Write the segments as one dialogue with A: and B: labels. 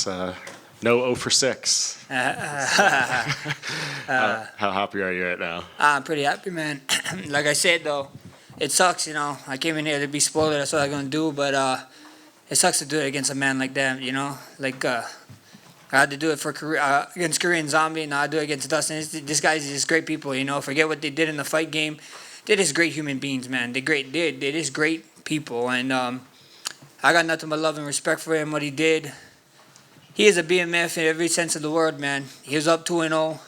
A: guess no 0 for 6. How happy are you right now?
B: I'm pretty happy, man. Like I said, though, it sucks, you know. I came in here to be spoiler. That's what I'm going to do. But it sucks to do it against a man like that, you know. Like, I had to do it for against Korean Zombie. Now I do it against Dustin. This guy's just great people, you know. Forget what they did in the fight game. They're just great human beings, man. They're just great people. And I got nothing but love and respect for him, what he did. He is a BMF in every sense of the word, man. He was up 2-0.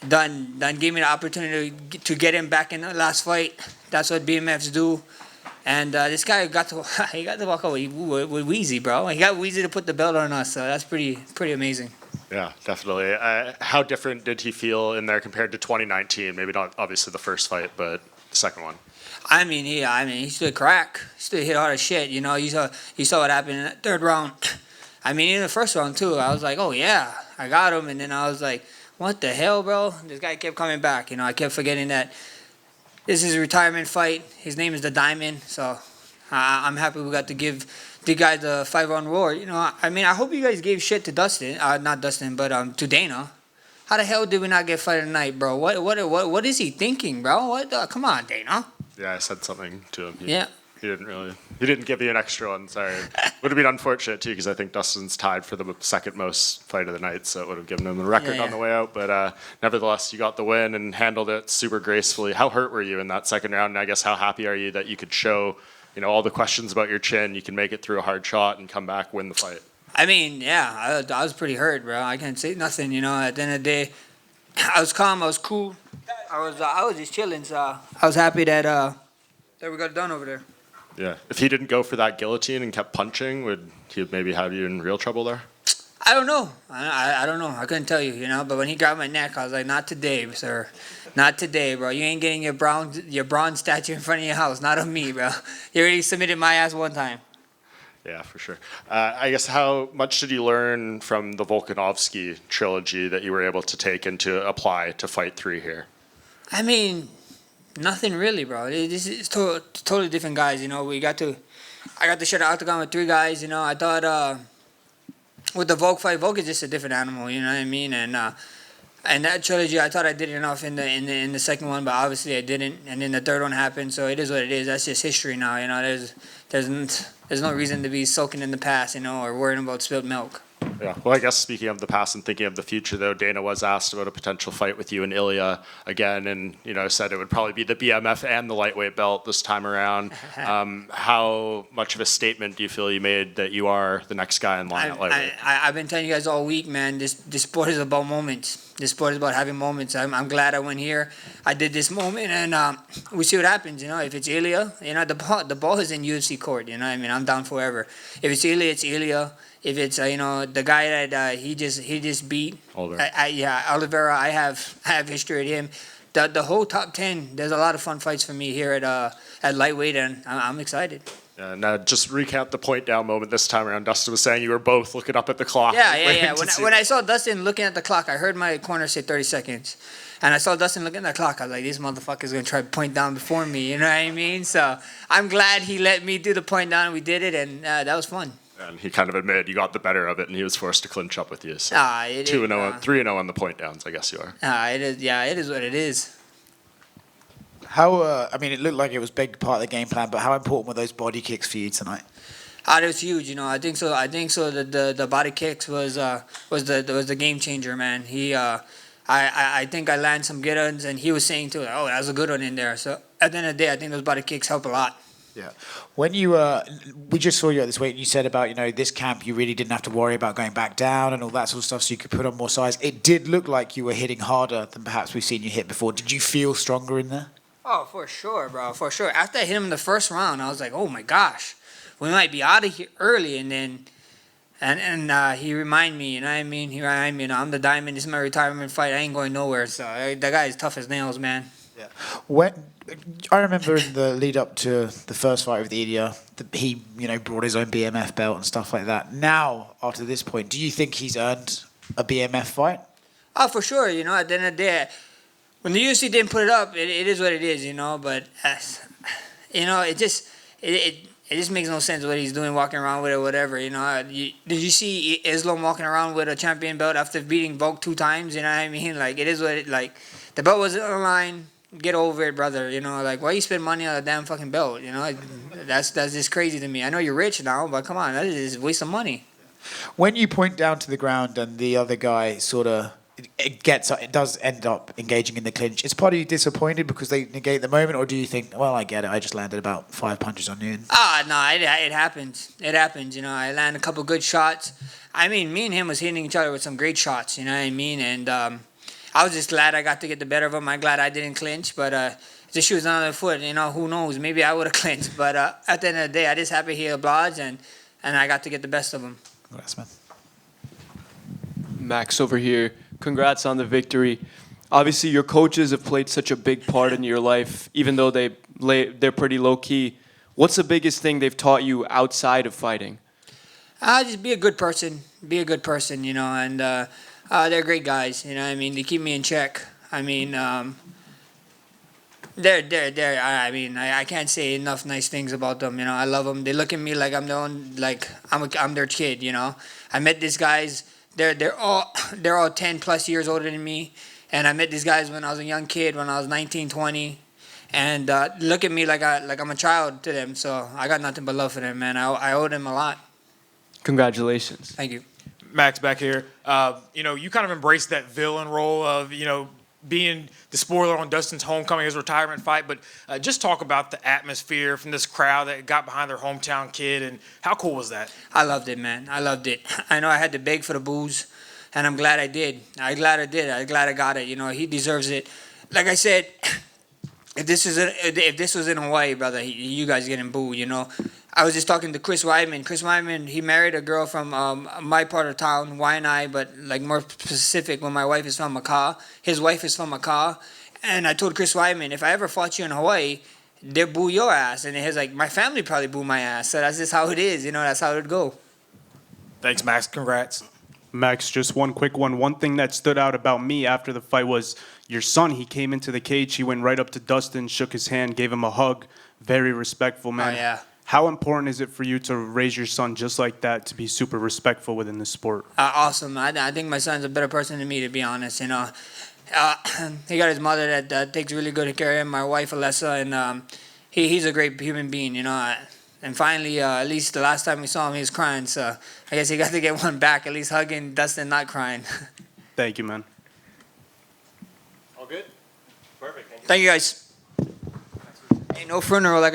B: Done gave me the opportunity to get him back in the last fight. That's what BMFs do. And this guy got to walk out with Weezy, bro. He got Weezy to put the belt on us, so that's pretty amazing.
A: Yeah, definitely. How different did he feel in there compared to 2019? Maybe not obviously the first fight, but the second one.
B: I mean, he stood crack. He stood hit hard as shit. You know, you saw what happened in that third round. I mean, in the first round too, I was like, oh yeah, I got him, and then I was like, what the hell, bro? This guy kept coming back. You know, I kept forgetting that this is a retirement fight. His name is the Diamond, so I'm happy we got to give the guy the 5-round roar. You know, I mean, I hope you guys gave shit to Dustin, not Dustin, but to Dana. How the hell did we not get fight of the night, bro? What is he thinking, bro? What? Come on, Dana.
A: Yeah, I said something to him.
B: Yeah.
A: He didn't give you an extra one, sorry. Would have been unfortunate, too, because I think Dustin's tied for the second most fight of the night, so it would have given him a record on the way out. But nevertheless, you got the win and handled it super gracefully. How hurt were you in that second round? And I guess how happy are you that you could show, you know, all the questions about your chin, you can make it through a hard shot and come back, win the fight?
B: I mean, yeah, I was pretty hurt, bro. I can't say nothing, you know. At the end of the day, I was calm, I was cool. I was just chilling, so I was happy that we got it done over there.
A: Yeah. If he didn't go for that guillotine and kept punching, would he maybe have you in real trouble there?
B: I don't know. I don't know. I couldn't tell you, you know. But when he grabbed my neck, I was like, not today, sir. Not today, bro. You ain't getting your bronze statue in front of your house. Not on me, bro. You already submitted my ass one time.
A: Yeah, for sure. I guess how much did you learn from the Volkanovski trilogy that you were able to take and to apply to Fight 3 here?
B: I mean, nothing really, bro. This is totally different guys, you know. I got to share the octagon with 3 guys, you know. I thought with the Volk fight, Volk is just a different animal, you know what I mean? And that trilogy, I thought I did enough in the second one, but obviously I didn't. And then the third one happened, so it is what it is. That's just history now, you know. There's no reason to be soaking in the past, you know, or worrying about spilled milk.
A: Yeah. Well, I guess speaking of the past and thinking of the future, though, Dana was asked about a potential fight with you and Ilya again, and said it would probably be the BMF and the lightweight belt this time around. How much of a statement do you feel you made that you are the next guy in line at lightweight?
B: I've been telling you guys all week, man. This sport is about moments. This sport is about having moments. I'm glad I went here. I did this moment, and we see what happens. You know, if it's Ilya, you know, the ball is in UFC court. You know, I mean, I'm down forever. If it's Ilya, it's Ilya. If it's the guy that he just beat, Oliveira, I have history with him. The whole top 10. There's a lot of fun fights for me here at lightweight, and I'm excited.
A: And just recap the point down moment this time around. Dustin was saying you were both looking up at the clock.
B: Yeah. When I saw Dustin looking at the clock, I heard my corner say 30 seconds. And I saw Dustin looking at the clock. I was like, this motherfucker's going to try to point down before me. You know what I memean? So I'm glad he let me do the point down. We did it, and that was fun.
A: And he kind of admitted you got the better of it, and he was forced to clinch up with you. So
B: 2-0,
A: 3-0 on the point downs, I guess you are.
B: It is. Yeah, it is what it is.
C: How? I mean, it looked like it was a big part of the game plan, but how important were those body kicks for you tonight?
B: It was huge. You know, I think so. The body kicks was the game changer, man. I think I landed some good ones, and he was saying too, oh, that was a good one in there. So at the end of the day, I think those body kicks help a lot.
C: Yeah. When we just saw you at this weight, and you said about, this camp, you really didn't have to worry about going back down and all that sort of stuff, so you could put on more size. It did look like you were hitting harder than perhaps we've seen you hit before. Did you feel stronger in there?
B: Oh, for sure, bro, for sure. After I hit him in the first round, I was like, oh my gosh, we might be out of here early. And then, and he reminded me, you know what I mean? He reminded me, I'm the Diamond. This is my retirement fight. I ain't going nowhere. So that guy is tough as nails, man.
C: Yeah. I remember in the lead up to the first fight with Ilya, he brought his own BMF belt and stuff like that. Now, after this point, do you think he's earned a BMF fight?
B: Oh, for sure. You know, at the end of the day, when the UFC didn't put it up, it is what it is. You know, but it it just makes no sense what he's doing, walking around with it, whatever. You know, did you see Islam walking around with a champion belt after beating Volk 2 times? You know what I mean? Like, it is what it, like, the belt was on the line. Get over it, brother. You know, like, why you spend money on a damn fucking belt? You know, like, that's just crazy to me. I know you're rich now, but come on, that is a waste of money.
C: When you point down to the ground and the other guy sort of it does end up engaging in the clinch, is part of you disappointed because they negate the moment, or do you think, well, I get it, I just landed about 5 punches on you?
B: No, it happens. It happens. You know, I land a couple good shots. I mean, me and him was hitting each other with some great shots. You know what I mean? And I was just glad I got to get the better of him. I'm glad I didn't clinch, but if the shoe was on the other foot, you know, who knows? Maybe I would have clinched. But at the end of the day, I just happy he obliged, and I got to get the best of him.
C: Congrats, man.
D: Max over here. Congrats on the victory. Obviously, your coaches have played such a big part in your life, even though they're pretty low key. What's the biggest thing they've taught you outside of fighting?
B: Just be a good person. Be a good person, you know, and they're great guys. You know what I mean? They keep me in check. I mean, they're. I mean, I can't say enough nice things about them. You know, I love them. They look at me like I'm I'm their kid. You know, I met these guys. They're all 10 plus years older than me, and I met these guys when I was a young kid, when I was 19, 20, and look at me like I'm a child to them. So I got nothing but love for them, man. I owe them a lot.
D: Congratulations.
B: Thank you.
E: Max, back here. You know, you kind of embraced that villain role of, you know, being the spoiler on Dustin's homecoming, his retirement fight. But just talk about the atmosphere from this crowd that got behind their hometown kid, and how cool was that?
B: I loved it, man. I loved it. I know I had to beg for the booze, and I'm glad I did. I'm glad I did. I'm glad I got it. You know, he deserves it. Like I said, if this was in Hawaii, brother, you guys getting booed, you know. I was just talking to Chris Weidman. Chris Weidman, he married a girl from my part of town, Waianae, but like more specific, when my wife is from Macau. His wife is from Macau. And I told Chris Weidman, if I ever fought you in Hawaii, they'll boo your ass. And he's like, my family probably boo my ass. So that's just how it is, you know, that's how it would go.
E: Thanks, Max. Congrats.
F: Max, just one quick one. One thing that stood out about me after the fight was your son. He came into the cage. He went right up to Dustin, shook his hand, gave him a hug. Very respectful, man.
B: Oh, yeah.
F: How important is it for you to raise your son just like that, to be super respectful within the sport?
B: Awesome. I think my son's a better person than me, to be honest. You know, he got his mother that takes really good care of him, my wife, Alessa, and he's a great human being, you know. And finally, at least the last time we saw him, he was crying. So I guess he got to get one back, at least hugging Dustin, not crying.
F: Thank you, man.
A: All good? Perfect.
B: Thank you, guys. Ain't no funeral like I